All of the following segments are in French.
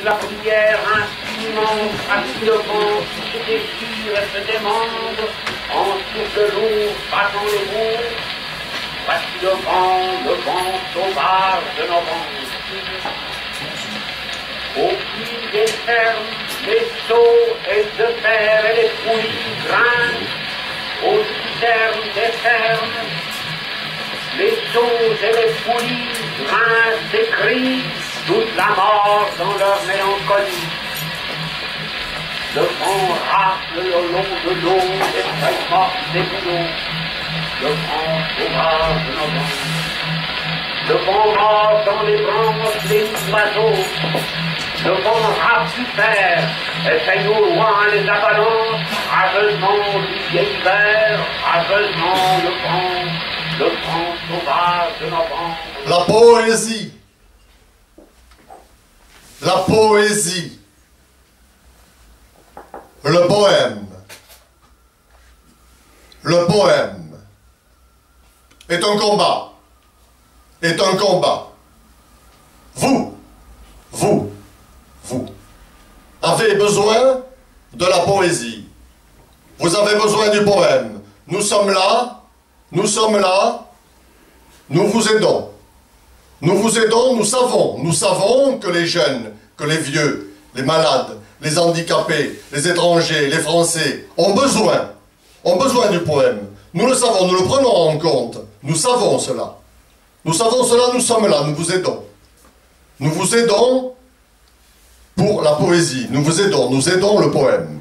la prière infiniment rapidement se déchire et se démande, en souffle lourd battant les mots. Voici le vent sauvage de novembre. Au pied des fermes, les seaux et de terre et les poulies grincent. Aux citernes des fermes, les seaux et les poulies grincent et crient toute la mort dans leur mélancolie. Le vent rafle le long de l'eau des feuilles mortes des bouleaux. Le vent sauvage de novembre. Le vent mord dans les branches des oiseaux. Le vent rafle du terre et fait au loin les avalanches. Rageusement du vieil hiver, rageusement le vent sauvage de novembre. La poésie. La poésie. Le poème. Le poème est un combat. Est un combat. Vous avez besoin de la poésie. Vous avez besoin du poème. Nous sommes là, nous vous aidons. Nous vous aidons, nous savons que les jeunes, que les vieux, les malades, les handicapés, les étrangers, les Français ont besoin du poème. Nous le savons, nous le prenons en compte. Nous savons cela. Nous sommes là, nous vous aidons. Nous vous aidons pour la poésie. Nous aidons le poème.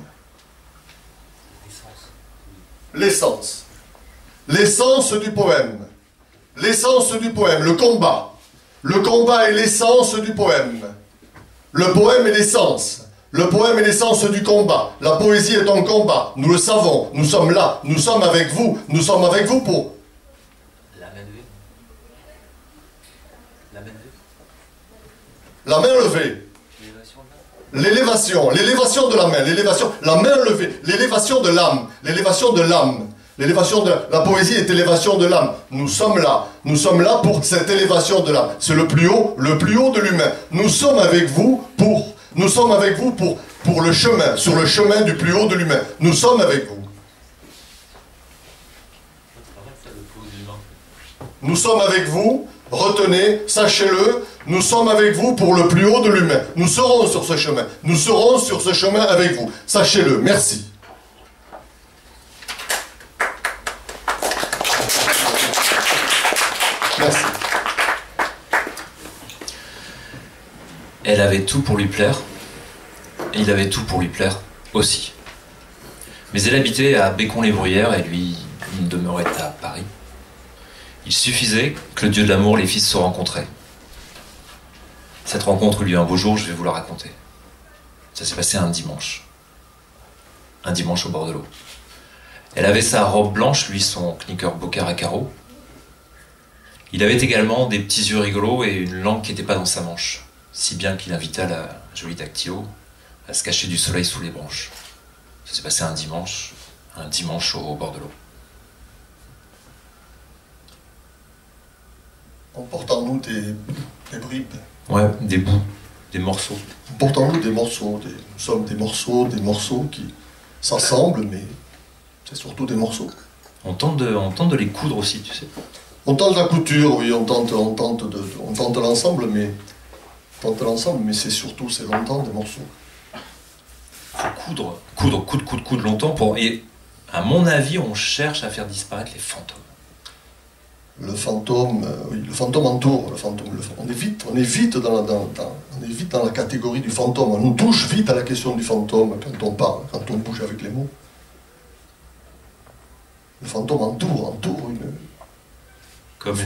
L'essence. L'essence du poème. L'essence du poème, le combat. Le combat est l'essence du poème. Le poème est l'essence. Le poème est l'essence du combat. La poésie est un combat. Nous le savons. Nous sommes là. Nous sommes avec vous. Nous sommes avec vous pour... La main levée. La main levée. La main levée. L'élévation. L'élévation de la main. L'élévation. La main levée. L'élévation de l'âme. L'élévation de l'âme. L'élévation de... La poésie est élévation de l'âme. Nous sommes là. Nous sommes là pour cette élévation de l'âme. C'est le plus haut de l'humain. Nous sommes avec vous pour... Nous sommes avec vous pour le chemin, sur le chemin du plus haut de l'humain. Nous sommes avec vous. Nous sommes avec vous, retenez, sachez-le, nous sommes avec vous pour le plus haut de l'humain. Nous serons sur ce chemin. Nous serons sur ce chemin avec vous. Sachez-le. Merci. Merci. Elle avait tout pour lui plaire, et il avait tout pour lui plaire aussi. Mais elle habitait à Bécon-les-Bruyères et lui, il demeurait à Paris. Il suffisait que le dieu de l'amour, les fils se rencontraient. Cette rencontre eut lieu un beau jour, je vais vous la raconter. Ça s'est passé un dimanche. Un dimanche au bord de l'eau. Elle avait sa robe blanche, lui son knicker bocard à carreaux. Il avait également des petits yeux rigolos et une langue qui n'était pas dans sa manche. Si bien qu'il invita la jolie Dactylo à se cacher du soleil sous les branches. Ça s'est passé un dimanche au bord de l'eau. Emportons-nous des bribes. Ouais, des bouts, des morceaux. Emportons-nous des morceaux. Nous sommes des morceaux qui s'assemblent, mais c'est surtout des morceaux. On tente de les coudre aussi, tu sais. On tente la couture, oui, on tente l'ensemble, mais c'est surtout, c'est longtemps des morceaux. Faut coudre longtemps et à mon avis, on cherche à faire disparaître les fantômes. Le fantôme, oui, le fantôme entoure, on est vite dans la catégorie du fantôme, on touche vite à la question du fantôme quand on parle, quand on bouge avec les mots. Le fantôme entoure une... Comme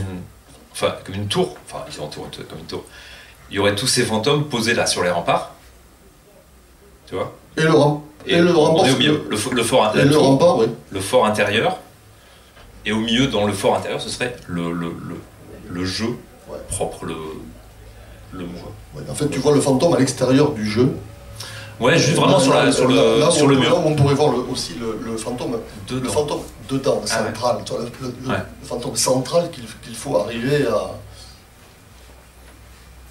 une tour, enfin ils entourent comme une tour. Il y aurait tous ces fantômes posés là sur les remparts, tu vois. Et le rempart. On est au milieu, le rempart, oui. Le fort intérieur, et au milieu, dans le fort intérieur, ce serait le jeu propre, le ouais, en fait, tu vois le fantôme à l'extérieur du jeu. Ouais, juste vraiment sur le mur. Là où on pourrait voir aussi le fantôme dedans. Le fantôme dedans, central. Tu vois, le fantôme central qu'il faut arriver à...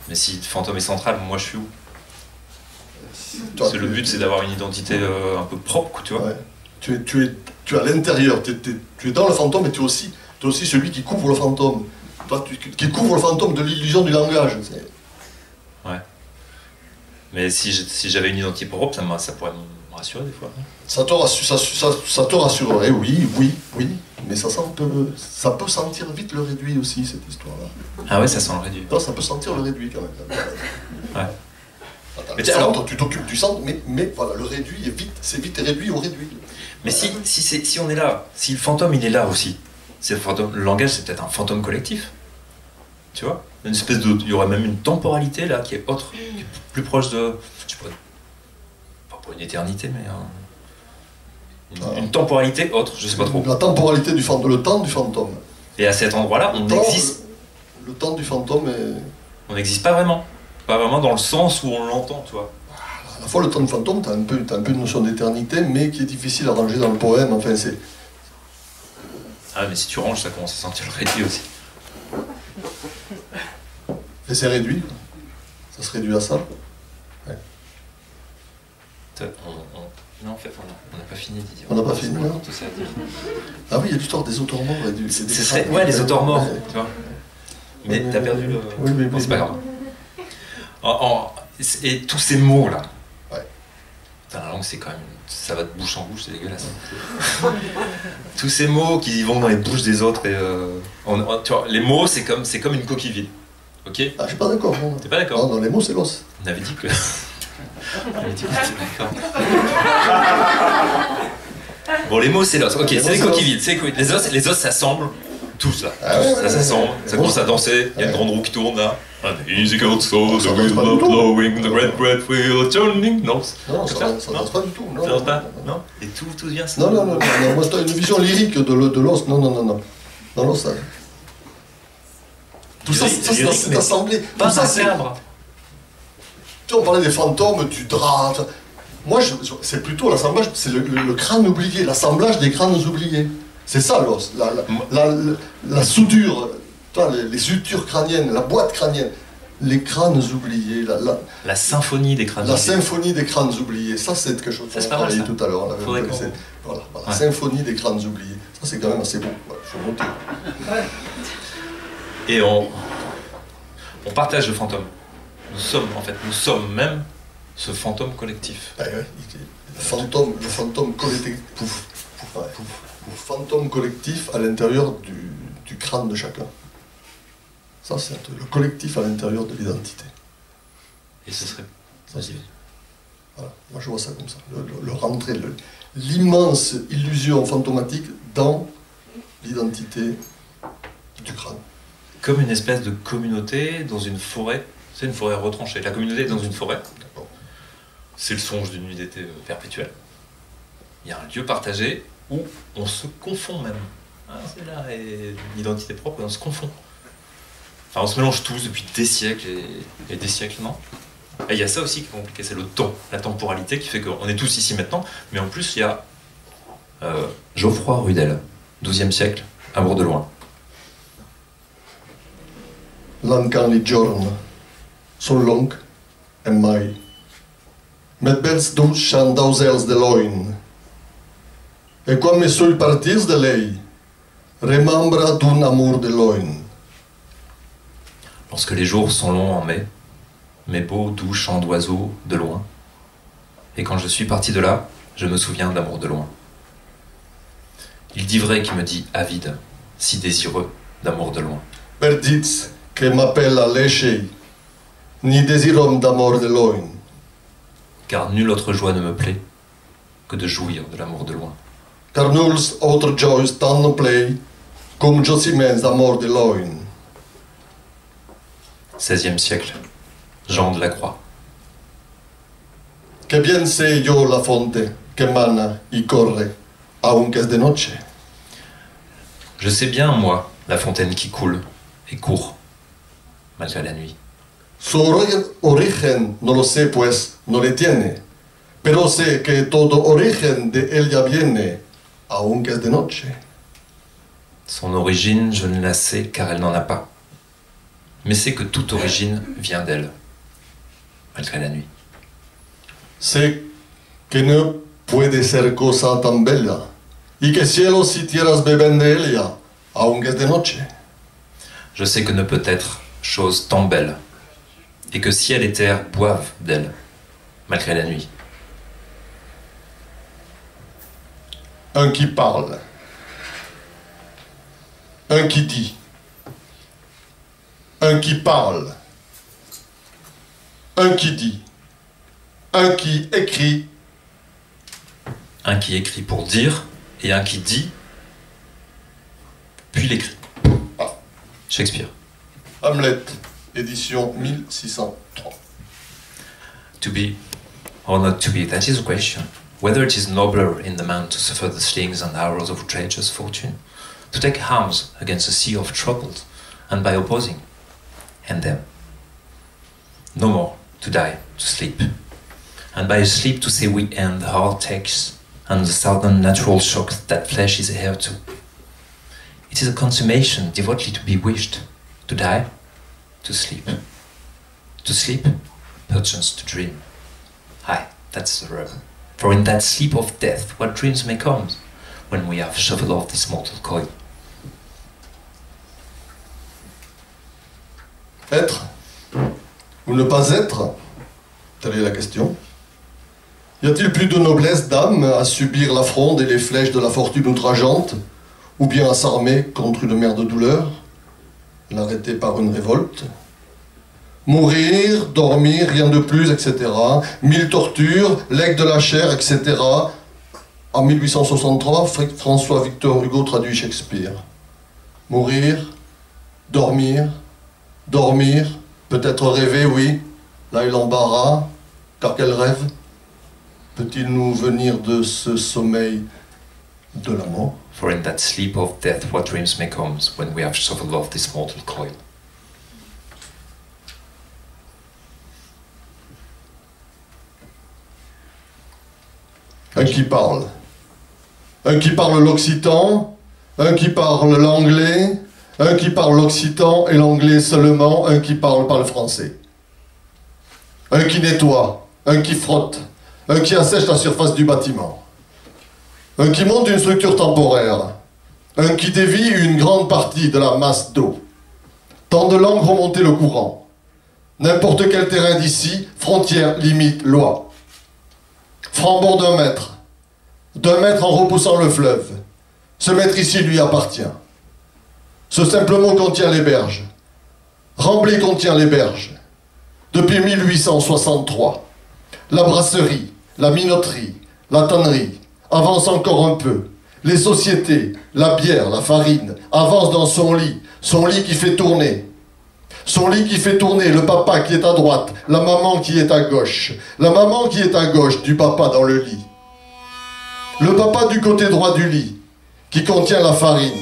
Mais si le fantôme est central, moi je suis où? Le but, c'est d'avoir une identité un peu propre, tu vois. Ouais. Tu es à l'intérieur, tu es dans le fantôme, mais tu es aussi celui qui couvre le fantôme. Toi, qui couvre le fantôme de l'illusion du langage. Ouais. Mais si j'avais une identité propre, ça pourrait me rassurer des fois. Ça te rassurerait, oui. Mais ça peut sentir vite le réduit aussi, cette histoire-là. Ah ouais, ça sent le réduit. Non, ça peut sentir le réduit quand même. Ouais. Mais centre, tu t'occupes du centre, mais voilà, le réduit c'est vite réduit au réduit. Mais si on est là, si le fantôme il est là aussi, le langage c'est peut-être un fantôme collectif. Tu vois, une espèce de, il y aurait même une temporalité là qui est autre, qui est plus proche de, je sais pas une éternité, mais une temporalité autre, je sais pas trop. La temporalité du fantôme, le temps du fantôme. Et à cet endroit-là, on existe. Le temps du fantôme est... On n'existe pas vraiment dans le sens où on l'entend, tu vois. À la fois le temps du fantôme, t'as un peu une notion d'éternité, mais qui est difficile à ranger dans le poème. Enfin, c'est. Ah, mais si tu ranges, ça commence à sentir le réduit aussi. Et c'est réduit. Ça se réduit à ça. Ouais. Non, en fait, on n'a pas fini, Didier. On n'a pas fini, non. Tout ça à dire. Ah oui, il y a l'histoire des auteurs morts. Ouais, les auteurs morts, tu vois. Mais t'as perdu le... Oui, bon, c'est pas grave. Et tous ces mots-là. Ouais. Putain, la langue, c'est quand même... Ça va de bouche en bouche, c'est dégueulasse. Tous ces mots qui vont dans les bouches des autres. Et, tu vois, les mots, c'est comme une coquille vide. Ok? Ah, je suis pas d'accord. T'es pas d'accord? Non, les mots, c'est l'os. On avait dit que... On avait dit que t'étais d'accord. Bon, les mots, c'est l'os. Ok, c'est les coquilles vides. Les os s'assemblent. Tous là. Ça s'assemble. Ça commence à danser. Il y a une grande roue qui tourne là. The easy goes so, the wheels are blowing, the red wheel turning. Non, ça danse pas du tout. Ça danse pas? Non. Et tout vient ça. Non. Moi, c'est une vision lyrique de l'os. Non. Dans l'os, ça. Tout ça, c'est assemblé. Pas macabre. Tu sais, on parlait des fantômes, du drap. Moi, c'est plutôt l'assemblage, c'est le crâne oublié, l'assemblage des crânes oubliés. C'est ça l'os, la soudure, les sutures crâniennes, la boîte crânienne, les crânes oubliés, la symphonie des crânes oubliés. La symphonie des crânes oubliés, ça c'est quelque chose qu'on a parlé tout à l'heure. Voilà, symphonie des crânes oubliés, ça c'est quand même assez beau, je vais noter. Et on partage le fantôme. Nous sommes même ce fantôme collectif. Ah ouais, le fantôme collectif. Fantôme collectif à l'intérieur du crâne de chacun. Ça, c'est le collectif à l'intérieur de l'identité. Et ce serait... Voilà. Moi, je vois ça comme ça. Le rentrer, l'immense illusion fantomatique dans l'identité du crâne. Comme une espèce de communauté dans une forêt. C'est une forêt retranchée. La communauté est dans une forêt. C'est le songe d'une unité perpétuelle. Il y a un lieu partagé où on se confond même. C'est là, et l'identité propre, on se confond. Enfin, on se mélange tous depuis des siècles et des siècles, non? Et il y a ça aussi qui est compliqué, c'est le temps, la temporalité qui fait qu'on est tous ici maintenant, mais en plus il y a Geoffroy Rudel, XIIe siècle, Amour de loin. L'encan li giorni sont longs et mai. Met bels duschen d'ausels de loin. Et quand mes sul partits de lei, remembra d'un amour de loin. Lorsque les jours sont longs en mai, mes beaux doux chants d'oiseaux de loin, et quand je suis parti de là, je me souviens d'amour de loin. Il dit vrai qui me dit avide, si désireux d'amour de loin. Perdits que m'appelle à lécher, ni désirom d'amour de loin. Car nulle autre joie ne me plaît que de jouir de l'amour de loin. Car nulls autre joys tant ne plaît, comme jossimens d'amour de loin. XVIe siècle, Jean de la Croix. Que bien sé yo la fonte que mana y corre, aunque es de noche. Je sais bien, moi, la fontaine qui coule et court, malgré la nuit. Su origen no lo sé, pues no le tiene, pero sé que todo origen de ella viene, aunque es de noche. Son origine, je ne la sais car elle n'en a pas. Mais c'est que toute origine vient d'elle, malgré la nuit. Sé que no puede ser cosa tan bella, y que cielos y tierras beben de ella, aunque es de noche. Je sais que ne peut être chose tant belle, et que ciel et terre boivent d'elle, malgré la nuit. Un qui parle, un qui dit, un qui parle, un qui dit, un qui écrit, Un qui écrit pour dire, et un qui dit, puis l'écrit. Ah. Shakespeare. Hamlet, édition 1603. To be or not to be, that is the question. Whether it is nobler in the man to suffer the slings and arrows of outrageous fortune, to take arms against a sea of troubles, and by opposing, end them. No more to die, to sleep, and by a sleep to say we end the hard takes and the sudden natural shocks that flesh is heir to. It is a consummation devotedly to be wished, to die, to sleep. To sleep, perchance to dream. Aye, that's the rub. For in that sleep of death, what dreams may come, when we have shuffled off this mortal coil. Être ou ne pas être? Telle est la question. Y a-t-il plus de noblesse d'âme à subir la fronde et les flèches de la fortune outrageante, ou bien à s'armer contre une mer de douleur, l'arrêter par une révolte? Mourir, dormir, rien de plus, etc. 1000 tortures, legs de la chair, etc. En 1863, François-Victor Hugo traduit Shakespeare. Mourir, dormir, dormir, peut-être rêver, oui. Là est l'embarras, car quel rêve peut-il nous venir de ce sommeil de la mort? For in that sleep of death, what dreams may come, when we have shuffled off this mortal coil. Un qui parle. Un qui parle l'occitan, un qui parle l'anglais, un qui parle l'occitan et l'anglais seulement, un qui parle pas le français. Un qui nettoie, un qui frotte, un qui assèche la surface du bâtiment. Un qui monte une structure temporaire, un qui dévie une grande partie de la masse d'eau. Tant de langues remonter le courant. N'importe quel terrain d'ici, frontière, limite, loi. Franc-bord d'un mètre en repoussant le fleuve. Ce mètre ici lui appartient. Ce simple mot contient les berges. Remblai contient les berges. Depuis 1863, la brasserie, la minoterie, la tannerie avancent encore un peu. Les sociétés, la bière, la farine, avancent dans son lit qui fait tourner. Son lit qui fait tourner, le papa qui est à droite, la maman qui est à gauche. La maman qui est à gauche du papa dans le lit. Le papa du côté droit du lit, qui contient la farine.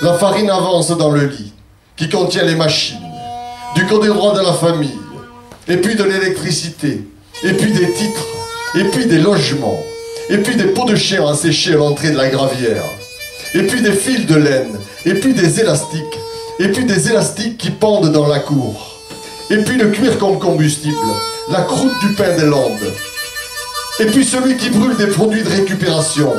La farine avance dans le lit, qui contient les machines. Du côté droit de la famille, et puis de l'électricité, et puis des titres, et puis des logements, et puis des pots de chien à sécher à l'entrée de la gravière, et puis des fils de laine, et puis des élastiques, et puis des élastiques qui pendent dans la cour, et puis le cuir comme combustible, la croûte du pain des Landes, et puis celui qui brûle des produits de récupération,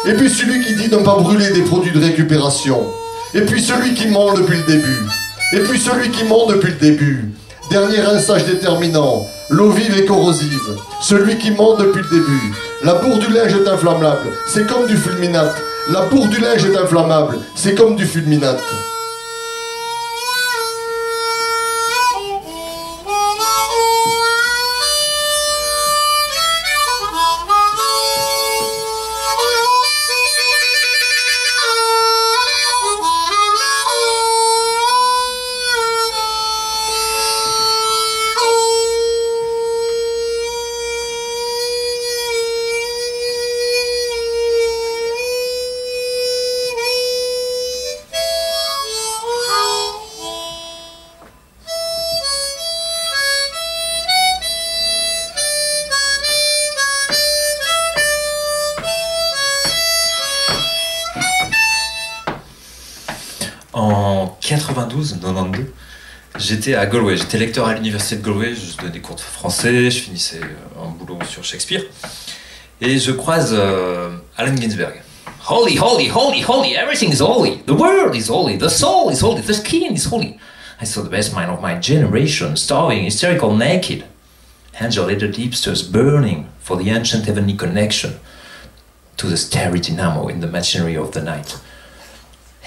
et puis celui qui dit ne pas brûler des produits de récupération, et puis celui qui ment depuis le début, et puis celui qui ment depuis le début. Dernier rinçage déterminant, l'eau vive et corrosive, celui qui ment depuis le début. La bourre du linge est inflammable, c'est comme du fulminate. La bourre du linge est inflammable, c'est comme du fulminate. En 92, J'étais à Galway, j'étais lecteur à l'université de Galway, je donnais des cours de français, je finissais un boulot sur Shakespeare. Et je croise Allen Ginsberg. Holy, holy, holy, holy, everything is holy. The world is holy, the soul is holy, the skin is holy. I saw the best mind of my generation, starving, hysterical, naked. Angel-headed hipsters burning for the ancient heavenly connection to the starry dynamo in the machinery of the night.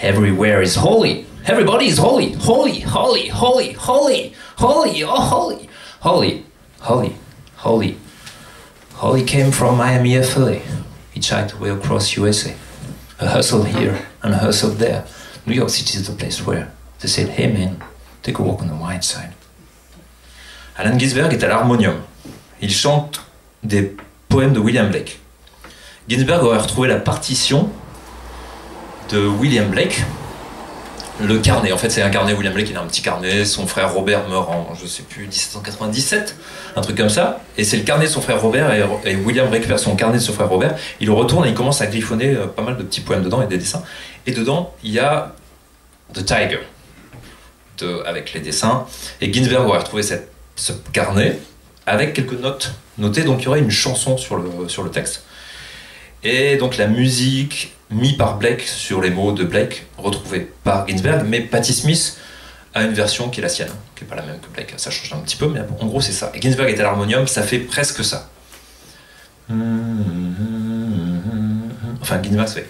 Everywhere is holy. Everybody is holy. Holy, holy, holy, holy, holy, oh holy. Holy, holy, holy. Holy came from Miami, FLA. Hitchhiked way across USA. A hustle here and a hustle there. New York City is the place where they said, hey man, take a walk on the wine side. Allen Ginsberg est à l'harmonium. Il chante des poèmes de William Blake. Ginsberg aurait retrouvé la partition de William Blake, le carnet. En fait, c'est un carnet. William Blake, il a un petit carnet. Son frère Robert meurt en, je sais plus, 1797, un truc comme ça. Et c'est le carnet de son frère Robert. Et William récupère son carnet de son frère Robert. Il le retourne et il commence à griffonner pas mal de petits poèmes dedans et des dessins. Et dedans, il y a The Tiger, avec les dessins. Et Ginsberg aurait retrouvé ce carnet avec quelques notes notées. Donc, il y aurait une chanson sur le texte. Et donc, la musique mis par Blake sur les mots de Blake, retrouvés par Ginsberg, mais Patti Smith a une version qui est la sienne, qui n'est pas la même que Blake, ça change un petit peu, mais en gros c'est ça. Et Ginsberg est à l'harmonium, ça fait presque ça. Enfin, Ginsberg se fait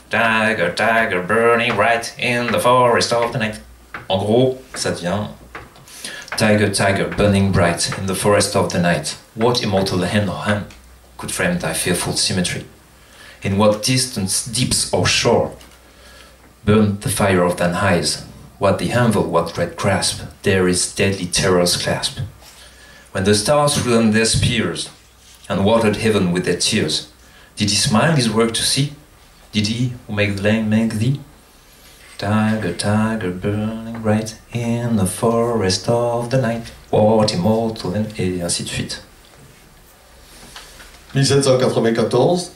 Tiger, tiger, burning bright in the forest of the night. En gros, ça devient Tiger, tiger, burning bright in the forest of the night. What immortal hand or hand could frame thy fearful symmetry? In what distance, deeps or shore, burned the fire of thine eyes? What the anvil, what dread grasp, there is deadly terror's clasp. When the stars threw on their spears, and watered heaven with their tears, did he smile his work to see? Did he who made the land make thee? Tiger, tiger, burning bright in the forest of the night, what immortal and... et ainsi de suite. 1794,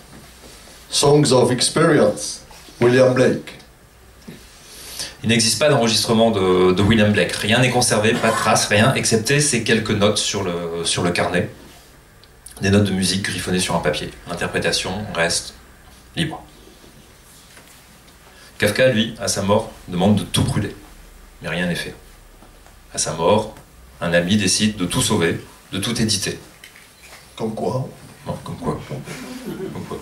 Songs of Experience, William Blake. Il n'existe pas d'enregistrement de William Blake. Rien n'est conservé, pas de traces, rien, excepté ces quelques notes sur le carnet. Des notes de musique griffonnées sur un papier. L'interprétation reste libre. Kafka, lui, à sa mort, demande de tout brûler. Mais rien n'est fait. À sa mort, un ami décide de tout sauver, de tout éditer. Comme quoi? Non, comme quoi. Comme quoi.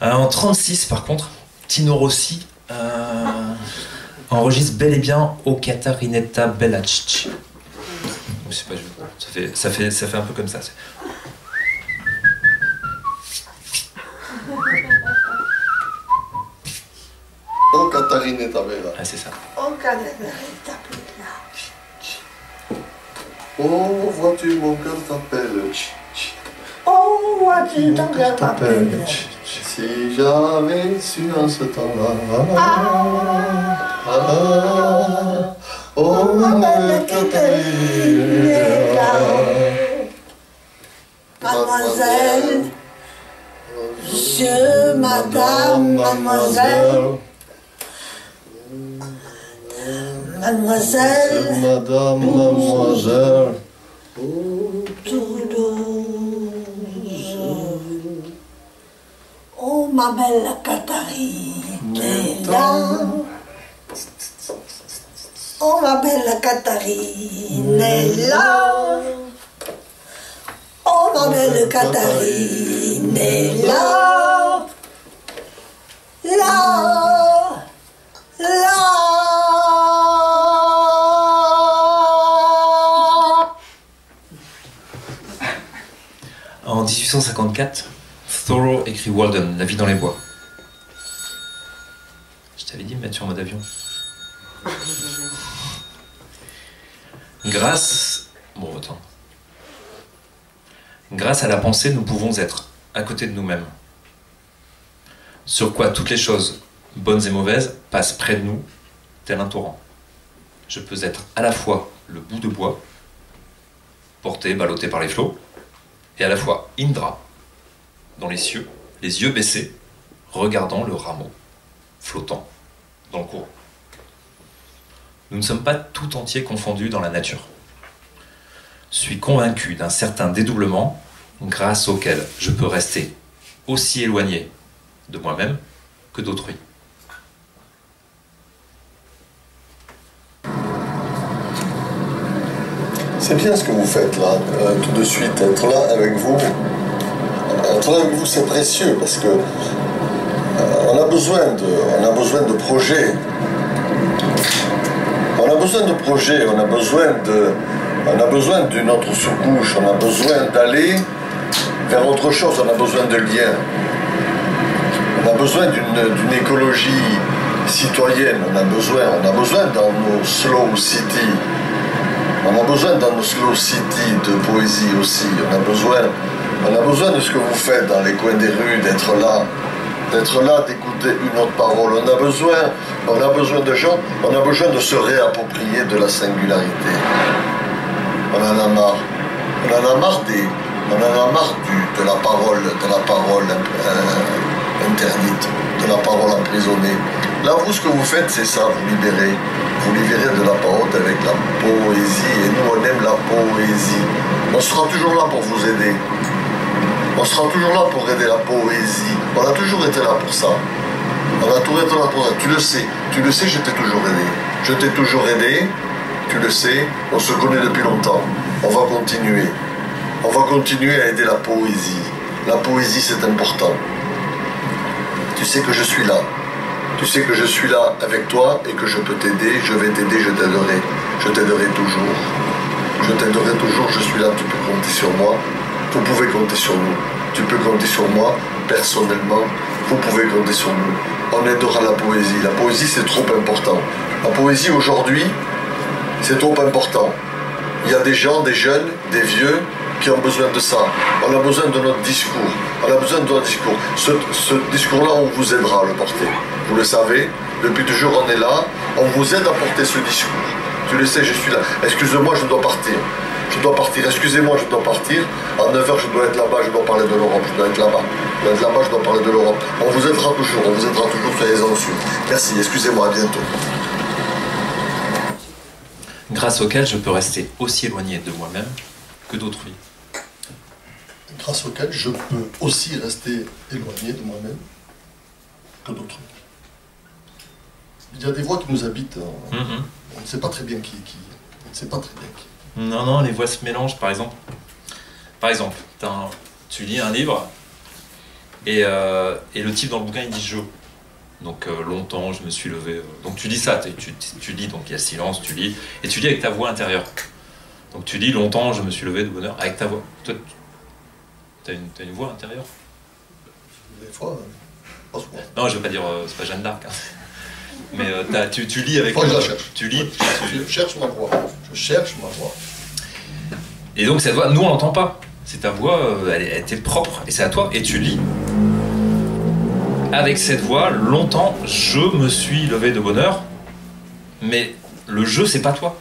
En 1936, par contre, Tino Rossi enregistre bel et bien O Catarinetta Bella Cicci. Je sais pas, ça fait un peu comme ça. O Catarinetta Bella. Ah, c'est ça. O Catarinetta Bella. Oh, vois-tu, mon cœur t'appelle. Oh, vois-tu, ton cœur t'appelle. Si j'avais su en ce temps-là. Oh, ma belle Catarinetta. Mademoiselle, monsieur, madame, mademoiselle. Mademoiselle, madame, mademoiselle. Oh, ma belle Catarinella. Oh, ma belle Catarinella. Oh, ma belle Catarinella. En 1854, Thoreau écrit Walden, La vie dans les bois. Je t'avais dit de mettre sur mode avion. Grâce à la pensée, nous pouvons être à côté de nous-mêmes. Sur quoi toutes les choses, bonnes et mauvaises, passent près de nous, tel un torrent. Je peux être à la fois le bout de bois, porté, ballotté par les flots, et à la fois Indra, dans les cieux, les yeux baissés, regardant le rameau flottant dans le courant. Nous ne sommes pas tout entiers confondus dans la nature. Je suis convaincu d'un certain dédoublement grâce auquel je peux rester aussi éloigné de moi-même que d'autrui. C'est bien ce que vous faites là, tout de suite, être là avec vous. Être là avec vous, c'est précieux parce que on a besoin de projets. On a besoin de projets, on a besoin d'une autre sous-couche, on a besoin d'aller vers autre chose, on a besoin de liens. On a besoin d'une écologie citoyenne, on a besoin dans nos slow city. On a besoin dans nos slow city de poésie aussi. On a besoin de ce que vous faites dans les coins des rues, d'être là, d'écouter une autre parole. On a besoin de gens, on a besoin de se réapproprier de la singularité. On en a marre. On en a marre de la parole interdite, de la parole emprisonnée. Là, vous, ce que vous faites, c'est ça, vous libérez de la parole avec la poésie. Et nous, on aime la poésie. On sera toujours là pour vous aider. On sera toujours là pour aider la poésie. On a toujours été là pour ça. On a toujours été là pour ça. Tu le sais, je t'ai toujours aidé. Je t'ai toujours aidé, tu le sais. On se connaît depuis longtemps. On va continuer. On va continuer à aider la poésie. La poésie, c'est important. Tu sais que je suis là. Tu sais que je suis là avec toi et que je peux t'aider, je vais t'aider, je t'aiderai. Je t'aiderai toujours. Je t'aiderai toujours, je suis là, tu peux compter sur moi. Vous pouvez compter sur nous. Tu peux compter sur moi, personnellement. Vous pouvez compter sur nous. On aidera la poésie. La poésie, c'est trop important. La poésie, aujourd'hui, c'est trop important. Il y a des gens, des jeunes, des vieux, qui ont besoin de ça. On a besoin de notre discours. On a besoin de notre discours. Ce discours-là, on vous aidera à le porter. Vous le savez, depuis toujours on est là. On vous aide à porter ce discours. Tu le sais, je suis là. Excuse-moi, je dois partir. Je dois partir. Excusez-moi, je dois partir. À 9h, je dois être là-bas, je dois parler de l'Europe. Je dois être là-bas. Je dois être là-bas, je dois parler de l'Europe. On vous aidera toujours. On vous aidera toujours, soyez-en sûrs. Merci, excusez-moi, à bientôt. Grâce auquel je peux rester aussi éloigné de moi-même que d'autrui. Grâce auquel je peux aussi rester éloigné de moi-même que d'autrui. Il y a des voix qui nous habitent. On ne sait pas très bien qui. On ne sait pas très bien qui. Non, les voix se mélangent, par exemple. Par exemple, tu lis un livre et le type dans le bouquin il dit je. Donc longtemps je me suis levé. Donc tu dis ça, tu lis, donc il y a silence, tu lis, et tu lis avec ta voix intérieure. Donc tu dis longtemps je me suis levé de bonne heure avec ta voix. Toi, t'as une voix intérieure? Des fois, pas souvent. Non, je veux pas dire, c'est pas Jeanne d'Arc. Hein. Mais tu lis avec. Faut que je la cherche. Tu lis. Je cherche ma voix. Je cherche ma voix. Et donc cette voix, nous on l'entend pas. C'est ta voix, elle était propre, et c'est à toi, et tu lis. Avec cette voix, longtemps, je me suis levé de bonne heure, mais le jeu, c'est pas toi.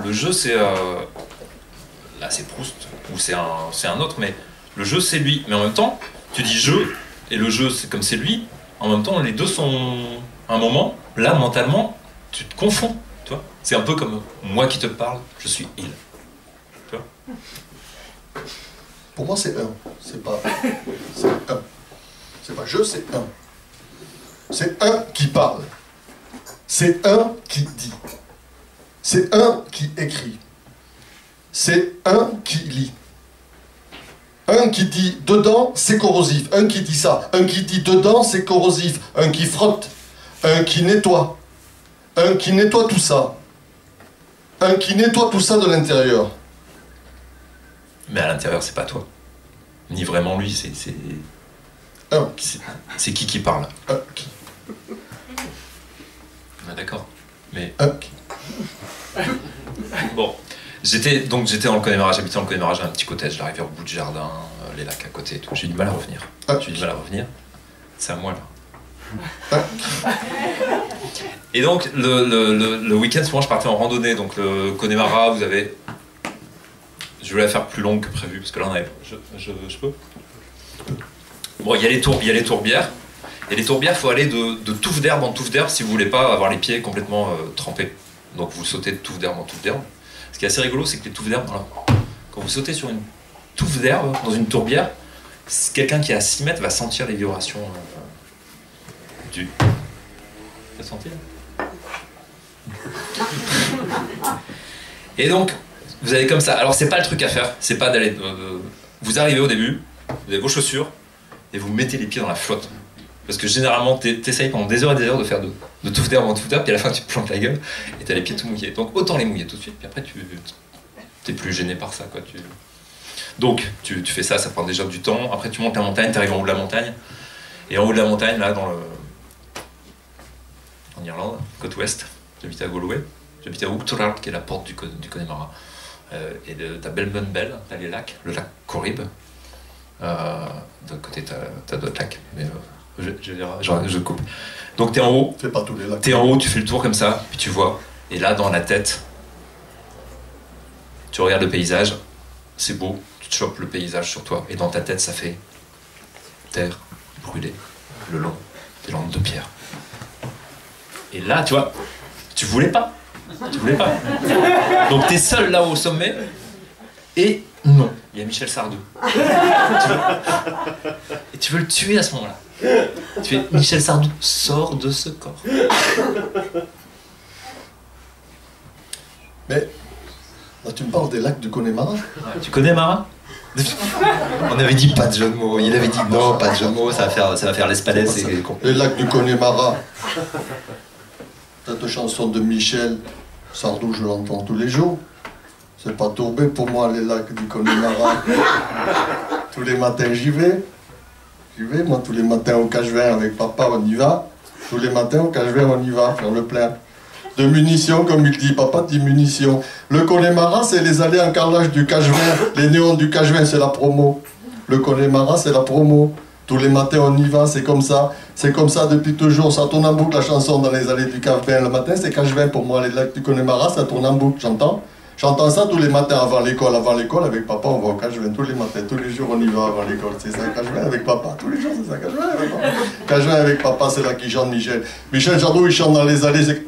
Le jeu, c'est... là, c'est Proust, ou c'est un autre, mais le jeu, c'est lui. Mais en même temps, tu dis je, et le jeu, c'est comme c'est lui. En même temps, les deux sont... un moment, là, mentalement, tu te confonds, tu vois. C'est un peu comme moi qui te parle, je suis il. Tu vois. Pour moi, c'est un. C'est pas... C'est un. C'est pas je, c'est un. C'est un qui parle. C'est un qui dit. C'est un qui écrit. C'est un qui lit. Un qui dit dedans, c'est corrosif. Un qui dit ça. Un qui dit dedans, c'est corrosif. Un qui frotte. Un qui nettoie. Un qui nettoie tout ça. Un qui nettoie tout ça de l'intérieur. Mais à l'intérieur, c'est pas toi. Ni vraiment lui, c'est... C'est qui parle? Qui. Ah, d'accord. Mais... Qui. Bon. J'étais dans le Connemara, j'habitais dans le Connemara, j'ai un petit cottage, j'arrivais au bout du jardin, les lacs à côté et tout. J'ai eu du mal à revenir. J'ai eu du mal à revenir. C'est à moi là. Et donc le week-end, souvent je partais en randonnée. Donc le Connemara, vous avez... Je voulais la faire plus longue que prévu, parce que là on avait... Je peux? Bon, il y a les tourbières, Et les tourbières, il faut aller de touffe d'herbe en touffe d'herbe si vous voulez pas avoir les pieds complètement trempés. Donc vous sautez de touffe d'herbe en touffe d'herbe. Ce qui est assez rigolo, c'est que les touffes d'herbe, quand vous sautez sur une touffe d'herbe dans une tourbière, quelqu'un qui est à 6 mètres va sentir les vibrations du... T'as senti là? Et donc, vous allez comme ça. Alors c'est pas le truc à faire, c'est pas d'aller... Vous arrivez au début, vous avez vos chaussures, et vous mettez les pieds dans la flotte. Parce que généralement, t'essayes pendant des heures et des heures de faire de touffe d'herbe en touffe d'herbe, puis à la fin tu te plantes la gueule, et t'as les pieds tout mouillés. Donc autant les mouiller tout de suite, puis après t'es plus gêné par ça, quoi. Donc tu fais ça, ça prend déjà du temps. Après tu montes la montagne, t'arrives en haut de la montagne, et en haut de la montagne, là, en Irlande, côte ouest, j'habitais à Galway, j'habitais à Oughterard, qui est la porte du Connemara. Et t'as Belmont-Bell, t'as les lacs, le lac Corrib. D'un côté, t'as d'autres lacs, mais je coupe. Donc t'es en haut, Fais pas tous les lacs. t'es en haut, tu fais le tour comme ça, puis tu vois, et là, dans la tête, tu regardes le paysage, c'est beau, tu te chopes le paysage sur toi, et dans ta tête, ça fait terre brûlée le long des landes de pierre. Et là, tu vois, tu voulais pas. Donc t'es seul là au sommet, et non, il y a Michel Sardou. Et tu veux le tuer à ce moment-là. Tu fais, Michel Sardou, sors de ce corps. Mais, là tu me parles des lacs du Connemara? Tu connais Mara? On avait dit pas de jeu de mots, il avait dit non, pas de jeu de mots, ça va faire l'espalès. Les lacs du Connemara. Cette chanson de Michel Sardou, je l'entends tous les jours. C'est pas tourbé pour moi, les lacs du Connemara. Tous les matins, j'y vais. Moi, tous les matins au Cachevin avec papa, on y va. Tous les matins au Cachevin, on y va, faire le plein. De munitions, comme il dit, papa dit munitions. Le Connemara, c'est les allées en carrelage du Cachevin. Les néons du Cachevin, c'est la promo. Le Connemara, c'est la promo. Tous les matins, on y va, c'est comme ça. C'est comme ça depuis toujours. Ça tourne en boucle, la chanson dans les allées du Cachevin. Le matin, c'est Cachevin pour moi. Les lacs du Connemara, ça tourne en boucle, j'entends. J'entends ça tous les matins avant l'école. Avant l'école, avec papa, on va au Cachevin tous les matins. Tous les jours, on y va avant l'école. C'est ça, Cachevin avec papa. Tous les jours, c'est ça, Cachevin avec papa. Cachevin avec papa, c'est là qu'il chante Michel. Michel Sardou, il chante dans les allées.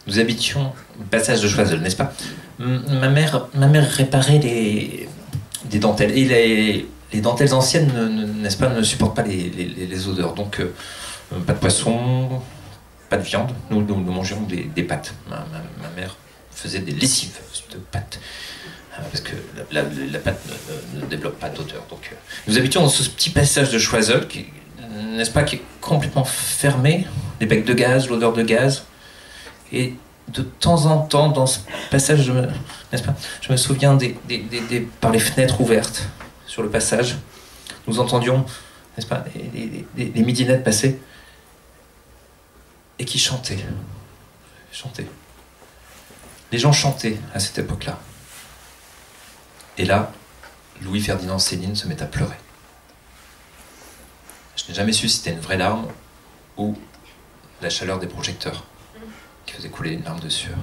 Nous habitions au passage de Choiseul, n'est-ce pas? Ma mère réparait des dentelles. Et les dentelles anciennes, n'est-ce pas, ne supportent pas les odeurs. Donc, pas de poisson, pas de viande. Nous mangions des pâtes. Ma mère faisait des lessives de pâtes. Parce que la pâte ne développe pas d'odeur. Donc, nous habitions dans ce petit passage de Choiseul, n'est-ce pas, qui est complètement fermé. Les becs de gaz, l'odeur de gaz. Et de temps en temps, dans ce passage, n'est-ce pas, je me souviens par les fenêtres ouvertes sur le passage, nous entendions, n'est-ce pas, les midinettes passer et qui chantaient. Les gens chantaient à cette époque-là. Et là, Louis-Ferdinand Céline se met à pleurer. Je n'ai jamais su si c'était une vraie larme ou la chaleur des projecteurs qui faisait couler une larme de sueur.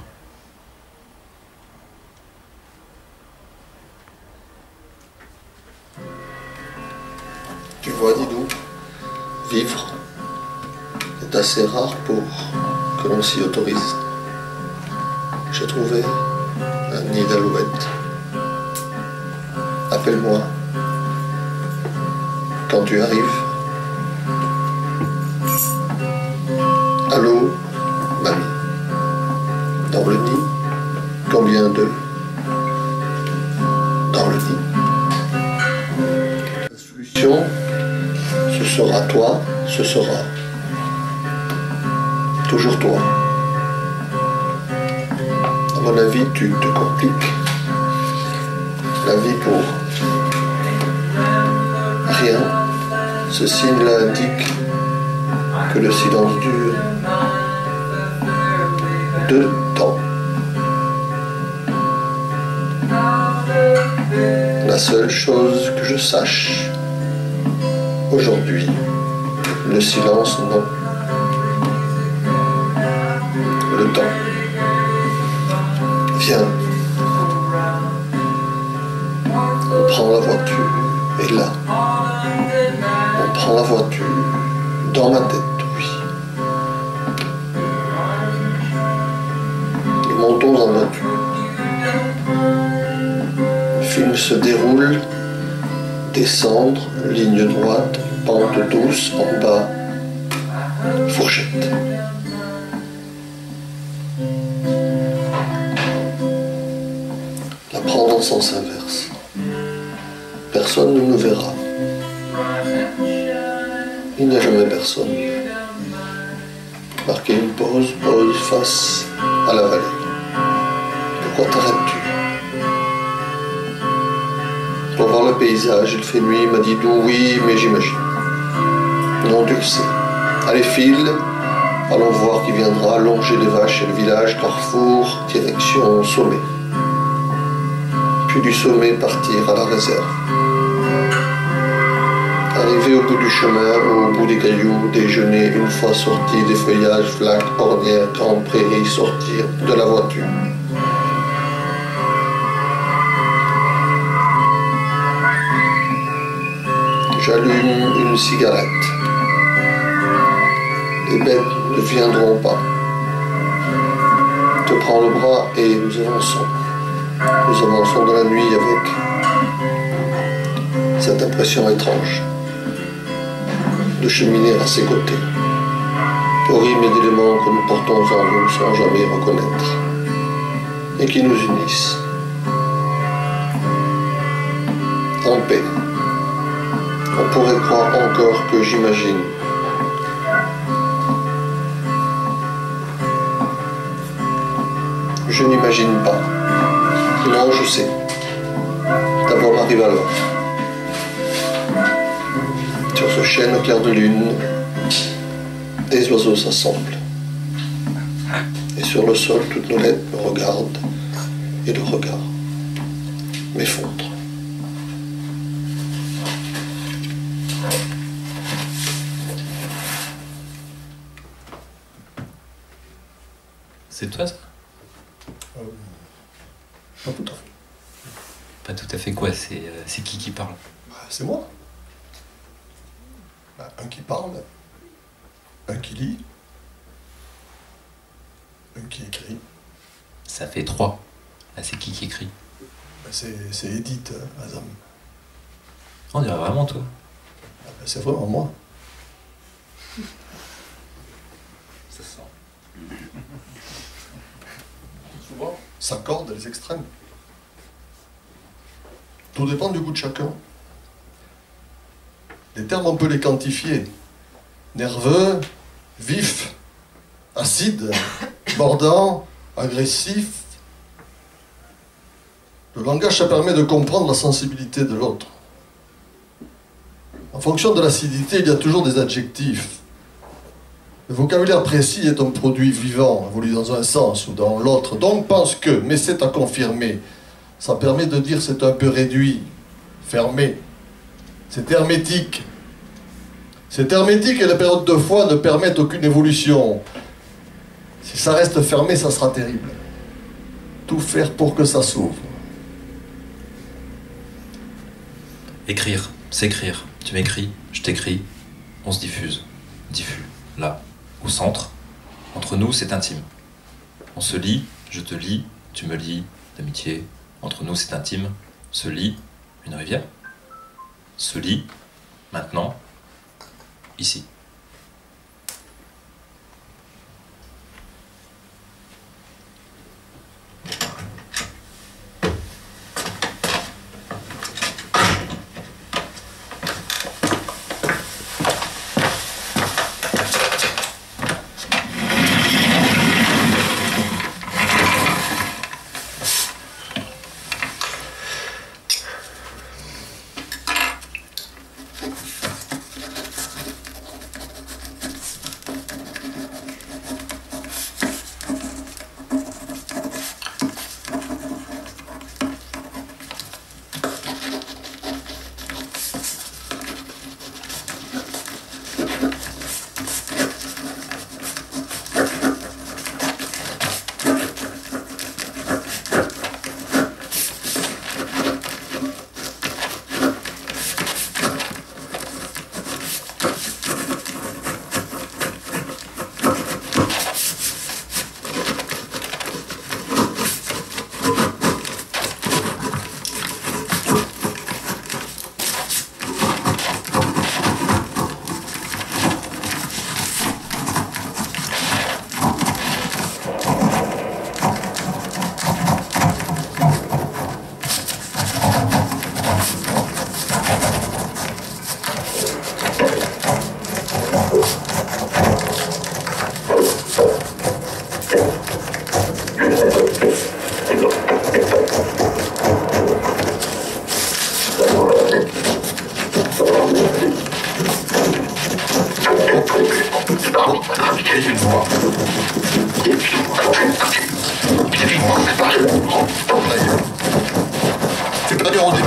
Tu vois, Didou, vivre est assez rare pour que l'on s'y autorise. J'ai trouvé un nid d'alouette. Appelle-moi quand tu arrives. Allô, mamie. Dans le nid, combien d'œufs? Dans le nid. La solution, ce sera toi, ce sera toujours toi. À mon avis, tu te compliques la vie pour rien. Ce signe indique que le silence dure 2 temps. La seule chose que je sache aujourd'hui, le silence non. Le temps. Viens. On prend la voiture. Et là, on prend la voiture, dans ma tête, oui. Nous montons en voiture. Le film se déroule, descendre, ligne droite, pente douce, en bas, fourchette. La prendre en sens inverse. Personne ne nous verra. Il n'y a jamais personne. Marquer une pause face à la vallée. Pourquoi t'arrêtes-tu? Pour voir le paysage, il fait nuit, il m'a dit d'où, oui, mais j'imagine. Non, Dieu le sait. Allez, file, allons voir qui viendra longer les vaches et le village, carrefour, direction sommet. Puis du sommet partir à la réserve. Arriver au bout du chemin, au bout des cailloux, déjeuner une fois sorti des feuillages, flaques, ornières, grandes prairies, sortir de la voiture. J'allume une cigarette. Les bêtes ne viendront pas. Je te prends le bras et nous avançons. Nous avançons dans la nuit avec cette impression étrange de cheminer à ses côtés. Horribles éléments que nous portons en nous sans jamais reconnaître et qui nous unissent. En paix. On pourrait croire encore que j'imagine. Je n'imagine pas. Non, je sais. D'abord m'arrive alors. Sur ce chêne clair de lune, des oiseaux s'assemblent. Et sur le sol, toutes nos lettres me regardent et le regard m'effondre. C'est toi ça? Pas tout à fait. Pas tout à fait quoi? C'est qui parle? C'est moi. Un qui parle, un qui lit, un qui écrit. Ça fait 3. Là, c'est qui écrit? C'est Edith Azam. On dirait vraiment toi. C'est vraiment moi. Ça sent. Souvent, s'accordent les extrêmes. Tout dépend du goût de chacun. Les termes, on peut les quantifier. Nerveux, vif, acide, mordant, agressif. Le langage, ça permet de comprendre la sensibilité de l'autre. En fonction de l'acidité, il y a toujours des adjectifs. Le vocabulaire précis est un produit vivant, évolue dans un sens ou dans l'autre. Donc pense que, mais c'est à confirmer. Ça permet de dire c'est un peu réduit, fermé. C'est hermétique. C'est hermétique et les périodes de foi ne permettent aucune évolution. Si ça reste fermé, ça sera terrible. Tout faire pour que ça s'ouvre. Écrire, s'écrire. Tu m'écris, je t'écris, on se diffuse. Diffus, là, au centre. Entre nous, c'est intime. On se lit, je te lis, tu me lis, d'amitié. Entre nous, c'est intime. Se lit, une rivière. Se lit, maintenant, ici. C'est-à-dire au début.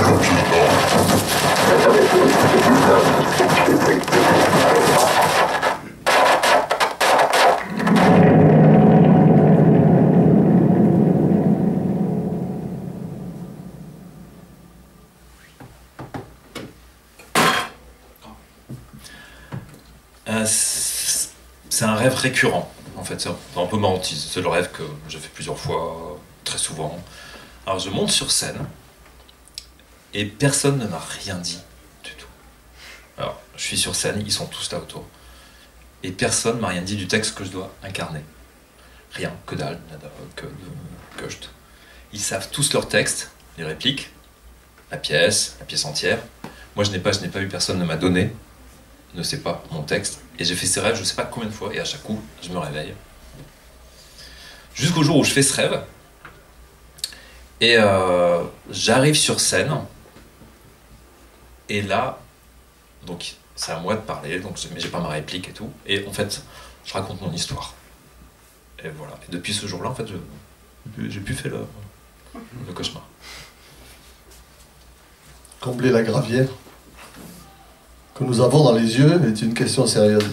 C'est un rêve récurrent, en fait. C'est un peu ma hantise. C'est le rêve que j'ai fait plusieurs fois, très souvent. Alors je monte sur scène et personne ne m'a rien dit du tout. Alors je suis sur scène, ils sont tous là autour. Et personne ne m'a rien dit du texte que je dois incarner. Rien, que dalle, nada, que je... Ils savent tous leur texte, les répliques, la pièce entière. Moi je n'ai pas eu, personne ne m'a donné, ne sait pas mon texte. Et j'ai fait ces rêves je ne sais pas combien de fois, et à chaque coup, je me réveille. Jusqu'au jour où je fais ce rêve, et j'arrive sur scène, et là, donc c'est à moi de parler, donc, mais j'ai pas ma réplique et tout, et en fait, je raconte mon histoire. Et voilà. Et depuis ce jour-là, en fait, j'ai plus fait le cauchemar. Combler la gravière que nous avons dans les yeux est une question sérieuse.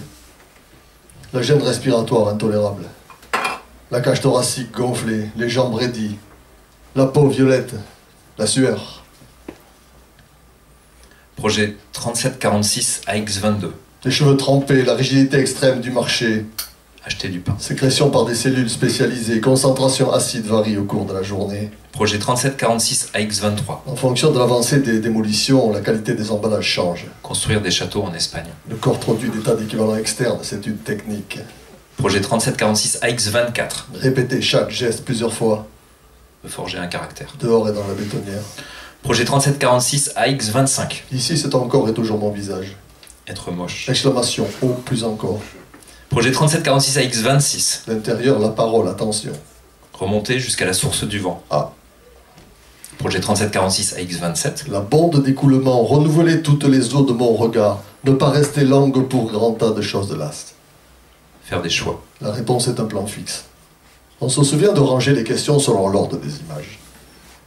La gêne respiratoire intolérable, la cage thoracique gonflée, les jambes raidies, la peau violette, la sueur. Projet 3746 AX22. Les cheveux trempés, la rigidité extrême du marché. Acheter du pain. Sécrétion par des cellules spécialisées, concentration acide varie au cours de la journée. Projet 3746 AX23. En fonction de l'avancée des démolitions, la qualité des emballages change. Construire des châteaux en Espagne. Le corps produit des tas d'équivalents externes, c'est une technique. Projet 3746 AX24. Répéter chaque geste plusieurs fois. De forger un caractère. Dehors et dans la bétonnière. Projet 3746 AX25. Ici, c'est encore et toujours mon visage. Être moche. Exclamation, oh, plus encore. Projet 3746 AX26. L'intérieur, la parole, attention. Remonter jusqu'à la source du vent. Ah. Projet 3746 AX27. La bonde d'écoulement, renouveler toutes les eaux de mon regard. Ne pas rester langue pour grand tas de choses de l'ast. Faire des choix. La réponse est un plan fixe. On se souvient de ranger les questions selon l'ordre des images.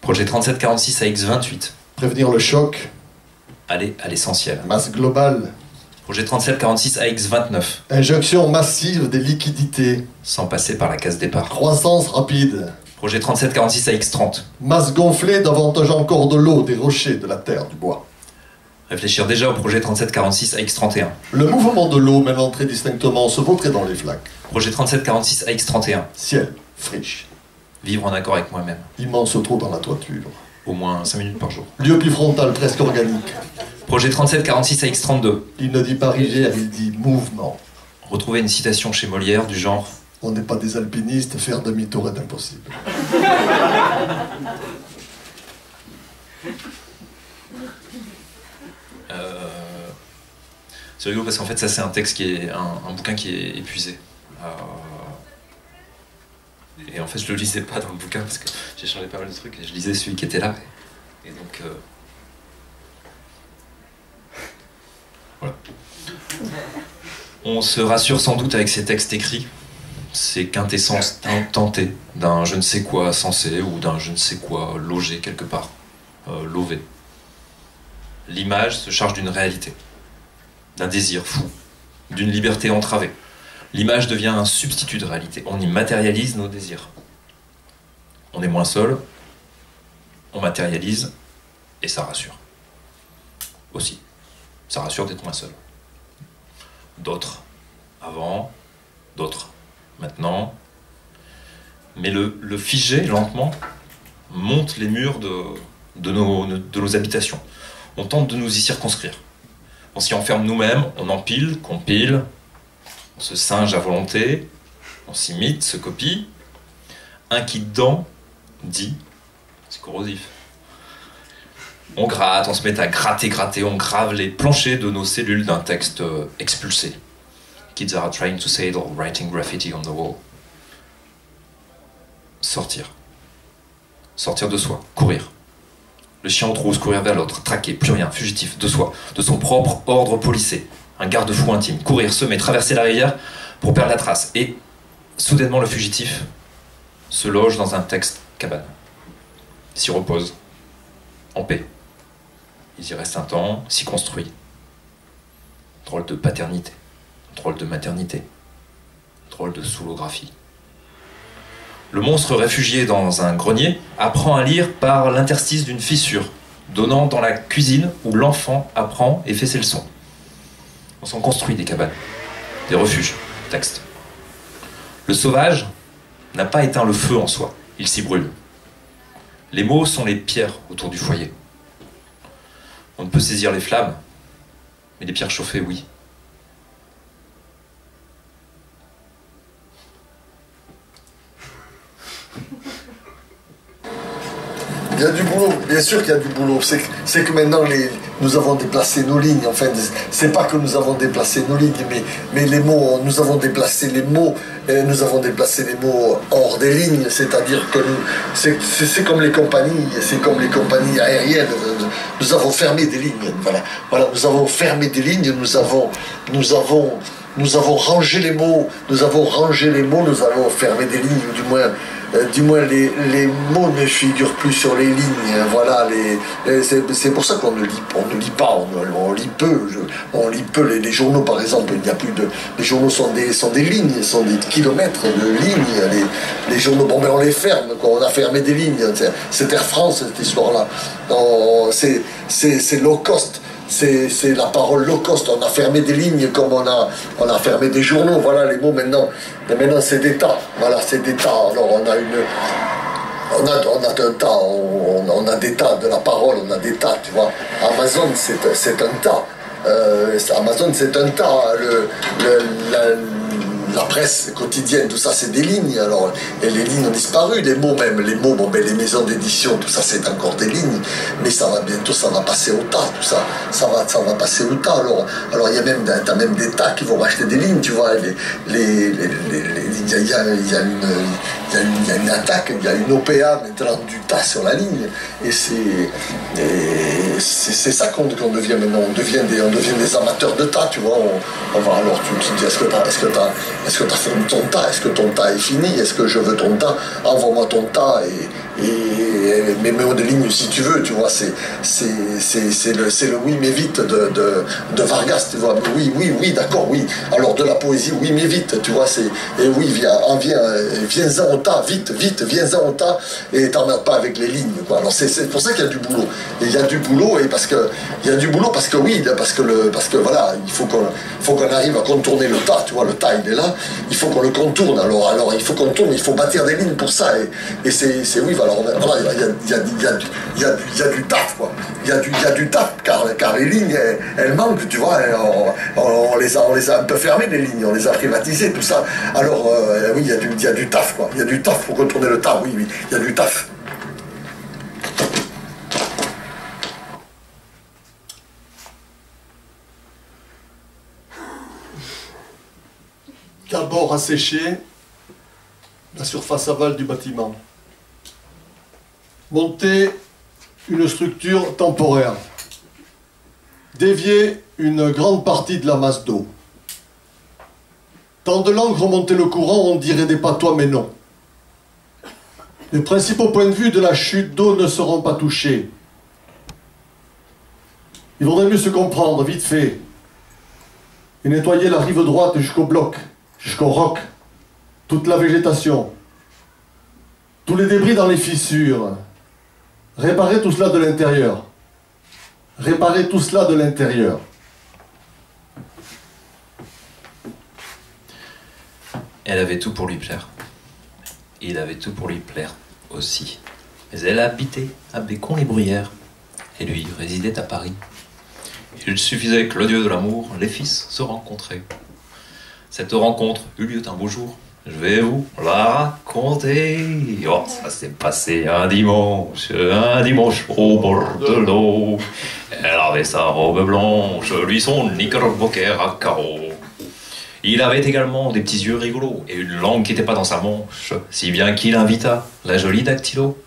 Projet 3746 AX28. Prévenir le choc. Aller à l'essentiel. Masse globale. Projet 3746 AX29. Injection massive des liquidités. Sans passer par la case départ. Croissance rapide. Projet 3746 AX30. Masse gonflée, davantage encore de l'eau, des rochers, de la terre, du bois. Réfléchir déjà au projet 3746 AX31. Le mouvement de l'eau mêlant très distinctement se vautrer dans les flaques. Projet 3746 AX31. Ciel, friche. Vivre en accord avec moi-même. Immense trou dans la toiture. Au moins 5 minutes par jour. Lieu plus frontal, presque organique. Projet 3746 AX32. Il ne dit pas rivière, il dit mouvement. Retrouver une citation chez Molière du genre « On n'est pas des alpinistes, faire demi-tour est impossible. » C'est rigolo parce qu'en fait ça c'est un texte qui est un bouquin qui est épuisé. Et en fait je le lisais pas dans le bouquin parce que j'ai changé pas mal de trucs et je lisais celui qui était là. Et donc voilà. On se rassure sans doute avec ces textes écrits, ces quintessences tentées d'un je ne sais quoi sensé ou d'un je ne sais quoi logé quelque part, lové. L'image se charge d'une réalité, d'un désir fou, d'une liberté entravée. L'image devient un substitut de réalité. On y matérialise nos désirs. On est moins seul, on matérialise, et ça rassure. Aussi. Ça rassure d'être moins seul. D'autres, avant, d'autres, maintenant. Mais le figé, lentement, monte les murs de nos habitations. On tente de nous y circonscrire. On s'y enferme nous-mêmes, on empile, compile, on se singe à volonté, on s'imite, se copie. Un qui dedans dit, c'est corrosif. On gratte, on se met à gratter, on grave les planchers de nos cellules d'un texte expulsé. Kids are trying to say it or writing graffiti on the wall. Sortir. Sortir de soi, courir. Le chien aux trousses, courir vers l'autre, traquer, plus rien, fugitif, de soi, de son propre ordre policé. un garde-fou intime, courir, semer, traverser la rivière pour perdre la trace. Et soudainement, le fugitif se loge dans un texte cabane, s'y repose, en paix. Il y reste un temps, s'y construit. Drôle de paternité, drôle de maternité, drôle de soolographie. Le monstre réfugié dans un grenier apprend à lire par l'interstice d'une fissure, donnant dans la cuisine où l'enfant apprend et fait ses leçons. On s'en construit des cabanes, des refuges, texte. Le sauvage n'a pas éteint le feu en soi, il s'y brûle. Les mots sont les pierres autour du foyer. On ne peut saisir les flammes, mais les pierres chauffées, oui. Il y a du boulot, bien sûr qu'il y a du boulot. C'est que maintenant nous avons déplacé nos lignes. Enfin, c'est pas que nous avons déplacé nos lignes, mais les mots, nous avons déplacé les mots, hors des lignes. C'est-à-dire que c'est comme les compagnies aériennes. Nous avons fermé des lignes. Voilà, nous avons fermé des lignes. Nous avons rangé les mots. Nous avons fermé des lignes, du moins les mots ne figurent plus sur les lignes. Voilà, c'est pour ça qu'on ne lit pas, on lit peu. On lit peu les journaux, par exemple. Il n'y a plus de, les journaux sont des lignes, sont des kilomètres de lignes. Les journaux, bon, ben on les ferme, quoi. On a fermé des lignes. C'est Air France, cette histoire-là. C'est low cost. C'est la parole low cost. On a fermé des lignes comme on a fermé des journaux. Voilà, les mots maintenant c'est des tas. Voilà, c'est des tas. Alors on a un tas, on a des tas de la parole, on a des tas, tu vois. Amazon, c'est un tas. Amazon, c'est un tas. La presse quotidienne, tout ça, c'est des lignes. Alors, et les lignes ont disparu, les mots même. Les mots, bon, ben, les maisons d'édition, tout ça, c'est encore des lignes. Mais ça va bientôt, ça va passer au tas, tout ça. Ça va passer au tas. Alors il y a même, t'as même des tas qui vont racheter des lignes, tu vois. Il y a une attaque, il y a une OPA maintenant du tas sur la ligne. Et c'est ça qu'on devient maintenant. On devient des amateurs de tas, tu vois. On va, alors tu te dis, est-ce que tu as fait ton tas? Est-ce que ton tas est fini? Est-ce que je veux ton tas? Envoie-moi ton tas et mets-moi des lignes si tu veux, tu vois. C'est le oui mais vite de Vargas, tu vois. Oui, d'accord, oui. Alors de la poésie, oui mais vite, tu vois. Et oui, viens-en au tas, vite, viens-en au tas et t'emmerdes pas avec les lignes, quoi. Alors c'est pour ça qu'il y a du boulot. Et il y a du boulot parce que voilà, il faut qu'on arrive à contourner le tas, tu vois. Le tas il est là, il faut qu'on le contourne. Alors il faut qu'on tourne, il faut bâtir des lignes pour ça. Et c'est oui, alors voilà, il y a du taf, quoi. Il y a du taf car les lignes elles manquent, tu vois. On les a un peu fermées, les lignes, on les a privatisées, tout ça. Alors oui, il y a du taf, quoi. Il y a du taf pour contourner le tas, oui, il y a du taf. D'abord assécher la surface aval du bâtiment. Monter une structure temporaire. Dévier une grande partie de la masse d'eau. Tant de langues remonter le courant, on dirait des patois, mais non. Les principaux points de vue de la chute d'eau ne seront pas touchés. Il vaudrait mieux se comprendre, vite fait, et nettoyer la rive droite jusqu'au bloc, jusqu'au roc, toute la végétation, tous les débris dans les fissures. Réparer tout cela de l'intérieur. Réparer tout cela de l'intérieur. Elle avait tout pour lui plaire. Et il avait tout pour lui plaire aussi. Mais elle habitait à Bécon-les-Bruyères. Et lui résidait à Paris. Il suffisait que le dieu de l'amour, les fils, se rencontraient. Cette rencontre eut lieu un beau jour. Je vais vous la raconter. Oh, ça s'est passé un dimanche au bord de l'eau. Elle avait sa robe blanche, lui son knickerbocker à carreaux. Il avait également des petits yeux rigolos et une langue qui n'était pas dans sa manche, si bien qu'il invita la jolie dactylo.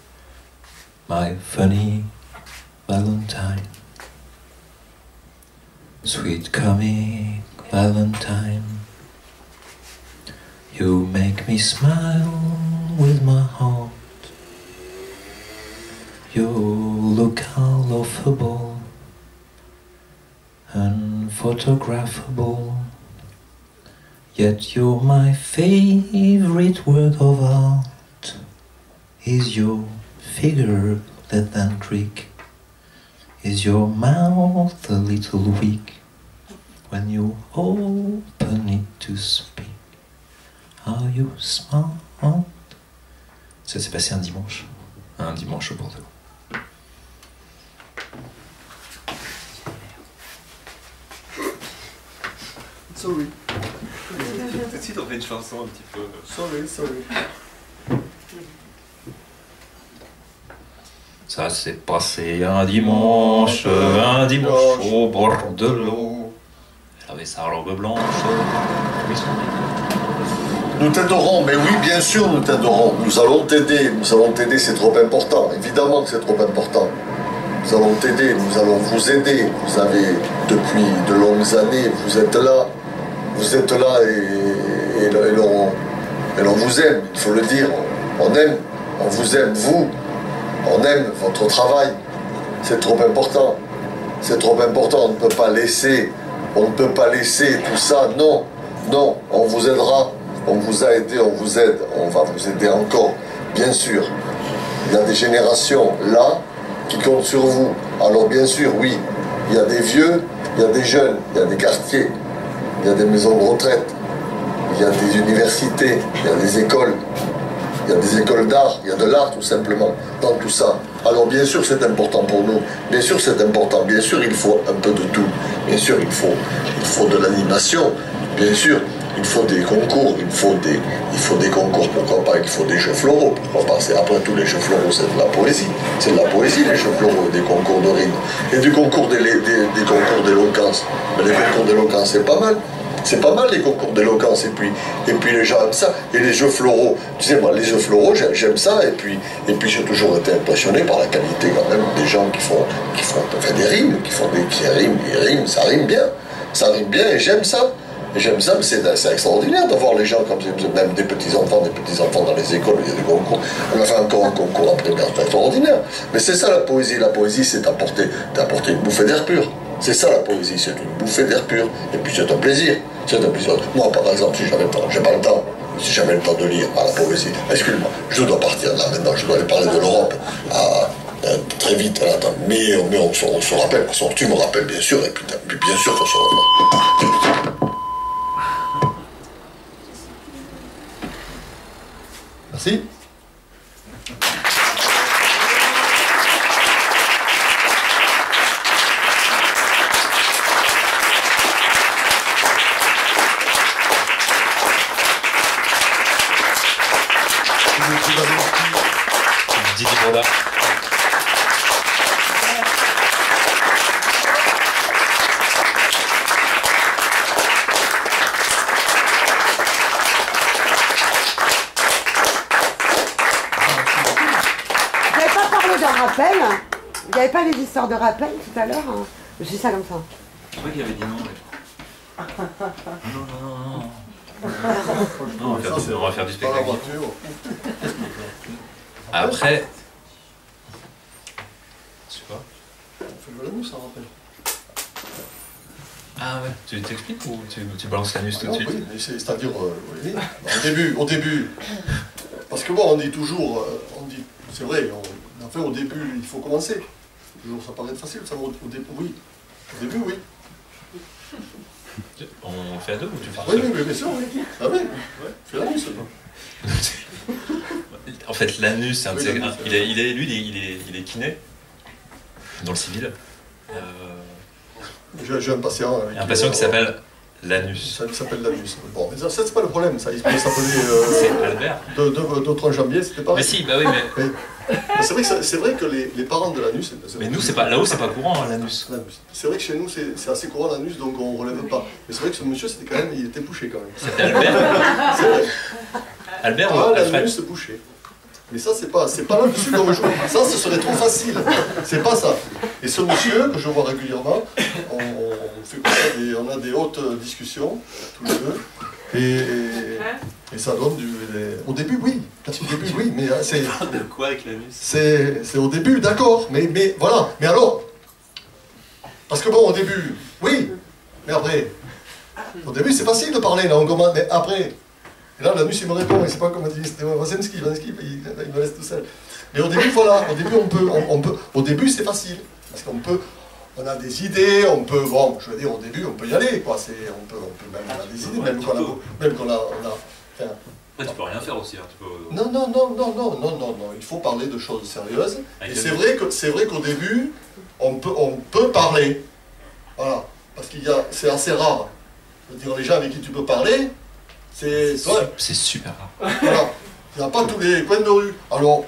My funny Valentine, sweet coming Valentine. You make me smile with my heart. You look unlovable, unphotographable. Yet you're my favorite work of art. Is your figure less than Greek? Is your mouth a little weak when you open it to speak? Are you smart? Ça s'est passé un dimanche au Bordeaux. Sorry. Tout de suite on fait une chanson un petit peu. Sorry. Ça s'est passé un dimanche au bord de l'eau. Elle avait sa robe blanche. Nous t'aiderons, mais oui, bien sûr, nous t'aiderons. Nous allons t'aider, c'est trop important. Évidemment que c'est trop important. Nous allons t'aider, nous allons vous aider. Vous avez, depuis de longues années, vous êtes là et l'on vous aime, il faut le dire. On vous aime, vous. On aime votre travail. C'est trop important. C'est trop important. On ne peut pas laisser tout ça. Non, on vous aidera. On vous a aidé, on vous aide. On va vous aider encore, bien sûr. Il y a des générations là qui comptent sur vous. Alors bien sûr, oui, il y a des vieux, il y a des jeunes, il y a des quartiers, il y a des maisons de retraite, il y a des universités, il y a des écoles. Il y a des écoles d'art, il y a de l'art tout simplement, dans tout ça. Alors bien sûr c'est important pour nous, bien sûr c'est important, bien sûr il faut un peu de tout, bien sûr il faut de l'animation, bien sûr il faut des concours, il faut des concours, pourquoi pas, il faut des jeux floraux, pourquoi pas, après tout les jeux floraux c'est de la poésie les jeux floraux, des concours de rimes, et des concours d'éloquence, mais les concours d'éloquence c'est pas mal. C'est pas mal les concours d'éloquence et puis les gens aiment ça. Et les jeux floraux, tu sais moi les jeux floraux j'aime ça et puis j'ai toujours été impressionné par la qualité quand même des gens qui font des rimes, qui riment, ça rime bien et j'aime ça. Et j'aime ça, mais c'est extraordinaire de voir les gens comme même des petits enfants dans les écoles, il y a des concours. On a fait encore un concours en primaire, c'est extraordinaire. Mais c'est ça la poésie c'est d'apporter une bouffée d'air pur. C'est ça la poésie, c'est une bouffée d'air pur. Et puis c'est un plaisir. Moi par exemple, si j'avais le temps de lire à la poésie, excuse-moi, je dois partir là maintenant, je dois aller parler de l'Europe très vite, mais on se rappelle, tu me rappelles bien sûr, et puis bien sûr qu'on se revoit. Merci. Didi Bourda. Rappel. Il n'y avait pas les histoires de rappel tout à l'heure. Hein. Je dis ça comme ça. Je crois qu'il avait dit non. Non, on va faire du spectacle. Après. Je sais pas. On fait le nous, ça rappelle. Ah ouais, tu t'expliques ou tu balances l'anus tout de suite? Oui, c'est-à-dire, oui. Au début, parce que bon, on dit toujours, c'est vrai, enfin au début, il faut commencer. Toujours, ça paraît facile, ça au début, oui. Au début, oui. On fait à deux ou tu fais oui, oui, bien sûr, oui. Ah oui, fais l'anus. En fait, l'anus, c'est un de ses... Il est kiné, dans le civil. J'ai un patient. Il y a un patient qui s'appelle l'anus. Ça s'appelle l'anus. Bon, mais ça, c'est pas le problème, ça. Il peut s'appeler. C'est Albert. D'autres jambiers, c'était pas. Mais si, bah oui, mais. C'est vrai que les parents de l'anus. Mais nous, c'est pas là-haut, c'est pas courant, hein, l'anus. C'est vrai que chez nous, c'est assez courant l'anus, donc on relève pas. Mais c'est vrai que ce monsieur, c'était quand même, il était bouché quand même. C'était Albert. C'est vrai. Albert ou Alfred? L'anus bouché. Mais ça, c'est pas là-dessus qu'on joue. Ça, ce serait trop facile. C'est pas ça. Et ce monsieur, que je vois régulièrement, on fait comme ça on a des hautes discussions, tous les deux. Et ça donne au début, oui. Au début, oui, mais c'est... De quoi avec l'anus? C'est au début, d'accord. Mais voilà. Mais alors... Parce que bon, au début, oui. Mais après... Au début, c'est facile de parler, là, on commence. Mais après... Et là, l'anus, il me répond, il ne sait pas comment dire. C'était Wazenski, il me laisse tout seul. Mais au début, voilà. Au début, on peut... Au début, c'est facile. Parce qu'on peut... On a des idées, on peut, bon, je veux dire, au début, on peut y aller, quoi. On peut même avoir des idées, même qu'on a enfin, après, tu peux rien faire aussi, hein. Tu peux... Non, il faut parler de choses sérieuses. Et c'est vrai qu'au début, on peut parler. Voilà. Parce c'est assez rare. Je veux dire, les gens avec qui tu peux parler, c'est super rare. Voilà. Il n'y a pas tous les coins de rue. Alors,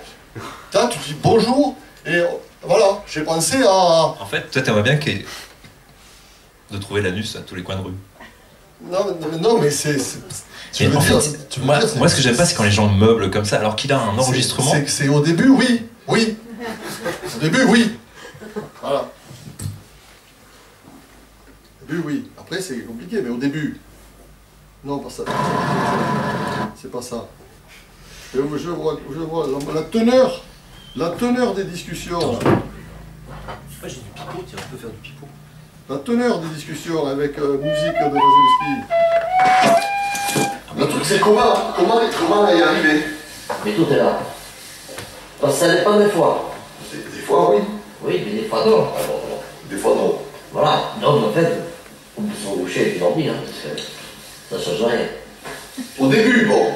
là, tu dis bonjour, et voilà, j'ai pensé à... En fait, toi, t'aimerais bien de trouver l'anus à tous les coins de rue. Non, mais c'est... En fait, moi, ce que j'aime pas, c'est quand les gens meublent comme ça, alors qu'il a un enregistrement. C'est au début, oui. Au début, oui. Voilà. Au début, oui. Après, c'est compliqué, mais au début... Non, pas ça. C'est pas ça. Je vois la teneur des discussions. J'ai du pipeau, tiens, on peut faire du pipeau. La teneur des discussions avec musique de Wazenski. Le truc, c'est comment y arriver. Mais tout est là. Parce que ça dépend des fois. Des fois, oui. Oui, mais des fois non. Des fois, non. Voilà. Donc, en fait, on peut se reboucher et puis dormir, hein, parce que ça ne change rien. Au début, bon.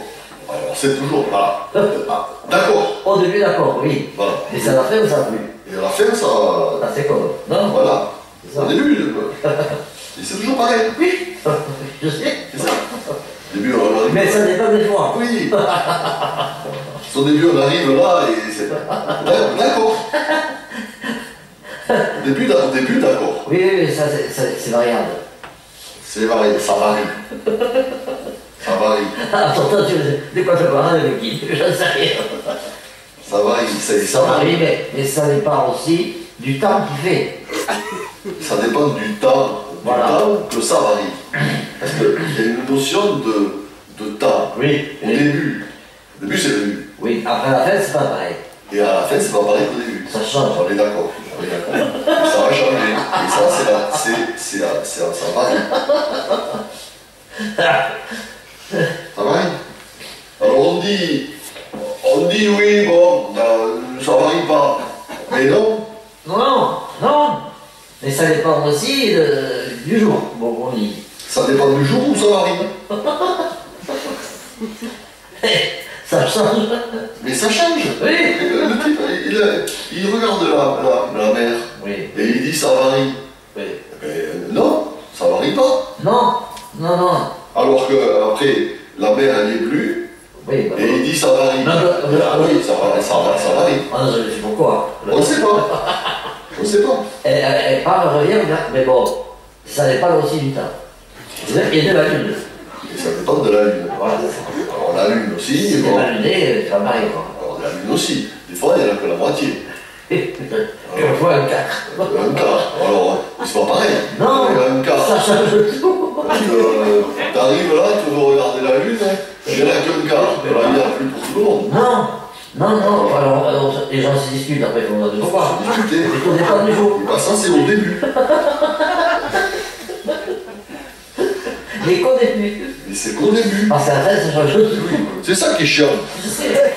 Alors, c'est toujours... Voilà. D'accord. Au début, d'accord, oui. Voilà. Mais c'est à la fin ou ça plus? Et à la fin, ça... Ah, c'est comme... Non. Voilà. Ça. Au début, et c'est toujours pareil. Oui, je sais. C'est ça. Au début, on arrive... Mais ça dépend des fois. Oui. Au début, on arrive là et c'est... D'accord. Au début, d'accord. Oui, ça c'est variable. C'est varié, ça varie. Ça varie. Ah, pourtant, de quoi tu parles avec qui? Je ne sais rien. Ça varie, ça Oui, varie. mais ça dépend aussi du temps qu'il fait. Ça dépend du temps, que ça varie. Parce qu'il y a une notion de temps. Oui. Au début c'est le début. Oui, après la fin, c'est pas pareil. Et à la fin, c'est pas pareil qu'au début. Ça change. On est d'accord. Ça va changer. Et ça, ça varie. Ça varie. Alors on dit oui, bon, ça varie pas. Mais non. Non. Mais ça dépend aussi du jour, bon, on dit. Ça dépend du jour où ça varie. Ça change. Mais ça change. Oui. Le type, il regarde la mer. Oui. Et il dit ça varie. Oui. Mais non, ça varie pas. Non. Alors que après, la mer elle est bleue. Oui, Et il dit ça varie. Oui, ça varie. Ah non, je sais pourquoi. On ne sait pas. On ne sait pas. Elle part, elle revient, mais bon, ça dépend aussi du temps. Et de la lune. Et ça dépend de la lune. Voilà. Alors la lune aussi. Si t'es pas luné, tu vas marier, quoi. Alors la lune aussi. Des fois, il n'y en a que la moitié. Quelquefois un quart. Un quart. Alors, c'est pas pareil. Non, un quart. ça change tout. T'arrives là, tu veux regarder la lune, il n'y en a qu'un quart. Alors, il n'y en a plus pour tout le monde. Non. Alors, les gens se discutent, après, on a deux fois. Discuter. Mais tout dépend du jour. Bah, ça, c'est au début. Mais qu'au début. Mais c'est qu'au début. Parce qu'à la fin, ça change tout. C'est ça qui est chiant. Je sais.